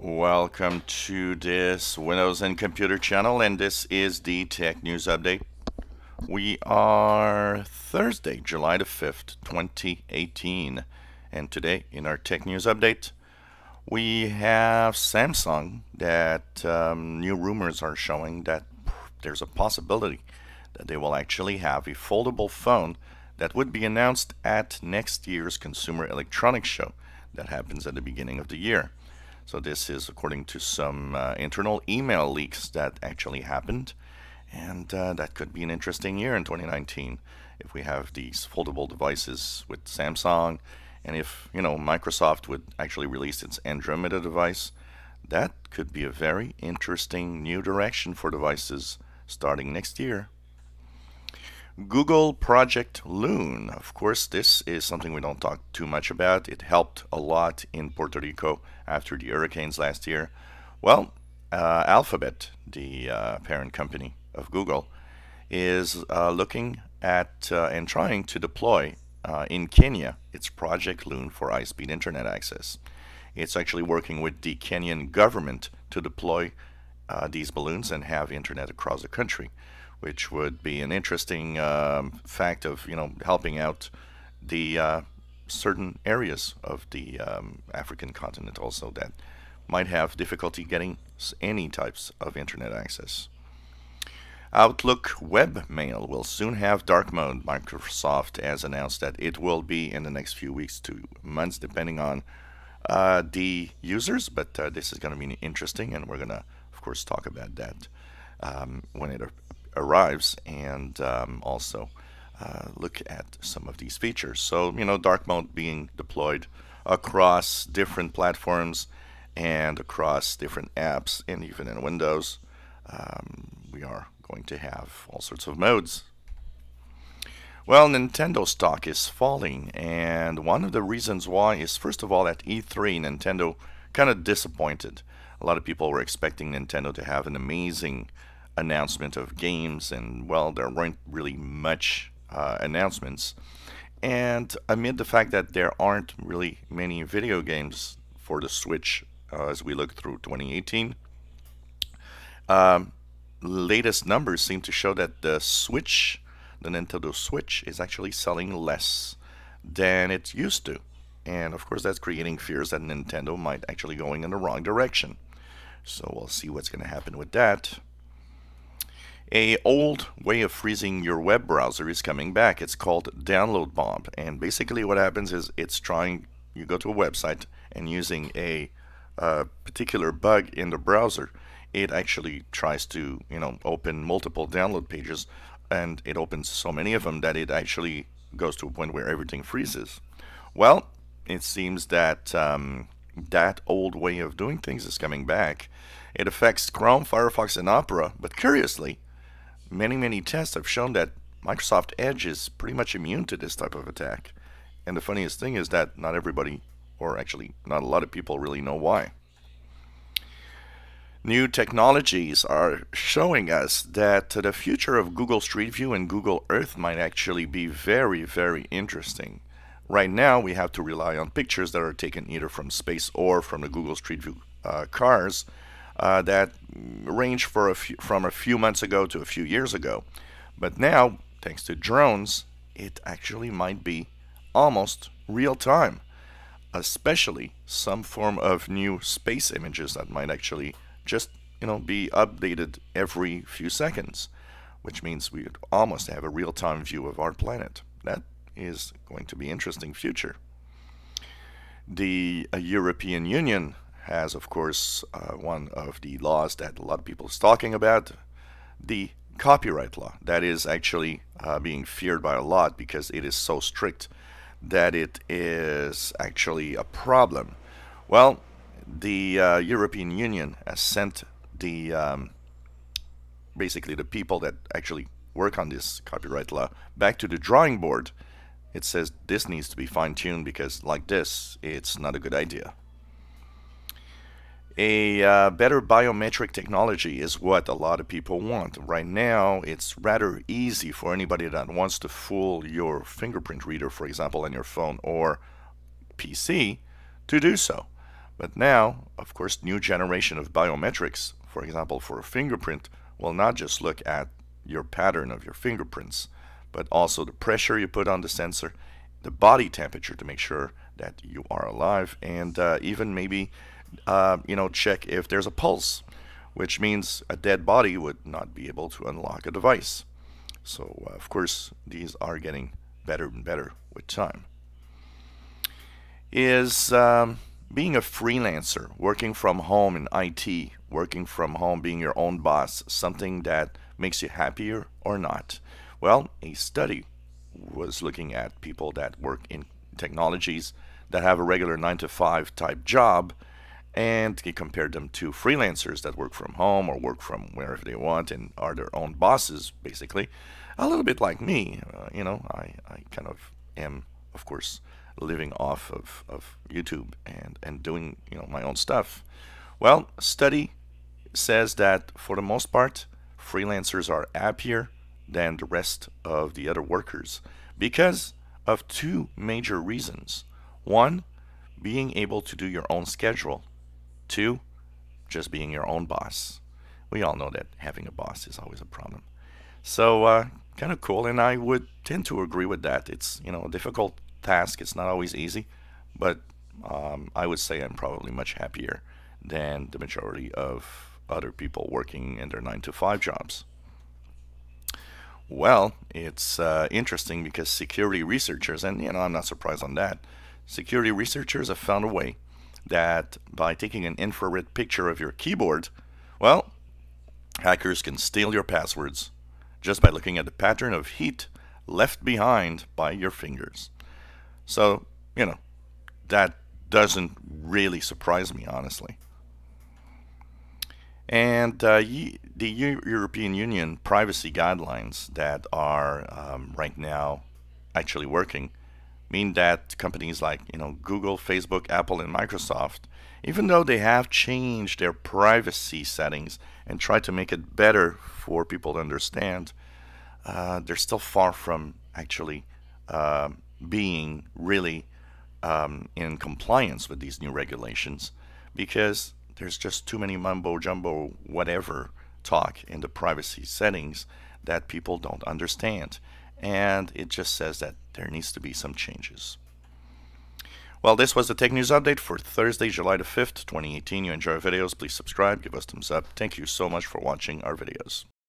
Welcome to this Windows and Computer channel, and this is the Tech News Update. We are Thursday, July the 5th, 2018, and today in our Tech News Update, we have Samsung that new rumors are showing that there's a possibility that they will actually have a foldable phone that would be announced at next year's Consumer Electronics Show that happens at the beginning of the year. So this is according to some internal email leaks that actually happened, and that could be an interesting year in 2019 if we have these foldable devices with Samsung, and if Microsoft would actually release its Andromeda device. That could be a very interesting new direction for devices starting next year. Google Project Loon. Of course, this is something we don't talk too much about. It helped a lot in Puerto Rico after the hurricanes last year. Well, Alphabet, the parent company of Google, is looking at and trying to deploy in Kenya its Project Loon for high-speed internet access. It's actually working with the Kenyan government to deploy these balloons and have internet across the country, which would be an interesting fact of helping out the certain areas of the African continent also that might have difficulty getting any types of internet access. Outlook webmail will soon have dark mode. Microsoft has announced that it will be in the next few weeks to months, depending on the users. But this is going to be interesting, and we're going to, of course, talk about that when it arrives, and also look at some of these features. So, dark mode being deployed across different platforms and across different apps, and even in Windows. We are going to have all sorts of modes. Well, Nintendo stock is falling, and one of the reasons why is, first of all, at E3, Nintendo kind of disappointed. A lot of people were expecting Nintendo to have an amazing announcement of games, and well, there weren't really much announcements. And amid the fact that there aren't really many video games for the Switch as we look through 2018, latest numbers seem to show that the Nintendo Switch, is actually selling less than it used to. And of course, that's creating fears that Nintendo might actually going in the wrong direction. So we'll see what's going to happen with that. A old way of freezing your web browser is coming back. It's called download bomb, and basically what happens is you go to a website, and using a particular bug in the browser, it actually tries to open multiple download pages, and it opens so many of them that it actually goes to a point where everything freezes. Well, it seems that that old way of doing things is coming back. It affects Chrome, Firefox, and Opera, but curiously, many tests have shown that Microsoft Edge is pretty much immune to this type of attack. And the funniest thing is that not everybody, or actually not a lot of people, really know why. New technologies are showing us that the future of Google Street View and Google Earth might actually be very interesting. Right now, we have to rely on pictures that are taken either from space or from the Google Street View cars that range from a few months ago to a few years ago. But now, thanks to drones, it actually might be almost real time, especially some form of new space images that might actually just be updated every few seconds, which means we would almost have a real-time view of our planet. That is going to be an interesting future. The European Union has, of course, one of the laws that a lot of people are talking about, the copyright law. That is actually being feared by a lot because it is so strict that it is actually a problem. Well, the European Union has sent basically the people that actually work on this copyright law back to the drawing board. It says this needs to be fine-tuned because like this, it's not a good idea. A better biometric technology is what a lot of people want. Right now, it's rather easy for anybody that wants to fool your fingerprint reader, for example, on your phone or PC, to do so. But now, of course, new generation of biometrics, for example, for a fingerprint, will not just look at your pattern of your fingerprints, but also the pressure you put on the sensor, the body temperature to make sure that you are alive, and even maybe check if there's a pulse, which means a dead body would not be able to unlock a device. So of course these are getting better and better with time. Is being a freelancer, working from home in IT, working from home, being your own boss, something that makes you happier or not? Well, a study was looking at people that work in technologies that have a regular 9 to 5 type job, and he compared them to freelancers that work from home or work from wherever they want and are their own bosses, basically. A little bit like me, I kind of am, of course, living off of YouTube and doing my own stuff. Well, a study says that for the most part, freelancers are happier than the rest of the other workers because of two major reasons. One, being able to do your own schedule. Two, just being your own boss. We all know that having a boss is always a problem. So kind of cool, and I would tend to agree with that. It's a difficult task. It's not always easy, but I would say I'm probably much happier than the majority of other people working in their 9 to 5 jobs. Well, it's interesting because security researchers, and I'm not surprised on that, security researchers have found a way that by taking an infrared picture of your keyboard, well, hackers can steal your passwords just by looking at the pattern of heat left behind by your fingers. So, that doesn't really surprise me, honestly. And the European Union privacy guidelines that are right now actually working mean that companies like Google, Facebook, Apple, and Microsoft, even though they have changed their privacy settings and tried to make it better for people to understand, they're still far from actually being really in compliance with these new regulations, because there's just too many mumbo jumbo whatever talk in the privacy settings that people don't understand. And it just says that there needs to be some changes. Well, this was the Tech News Update for Thursday, July the 5th, 2018. You enjoy our videos, please subscribe, give us thumbs up. Thank you so much for watching our videos.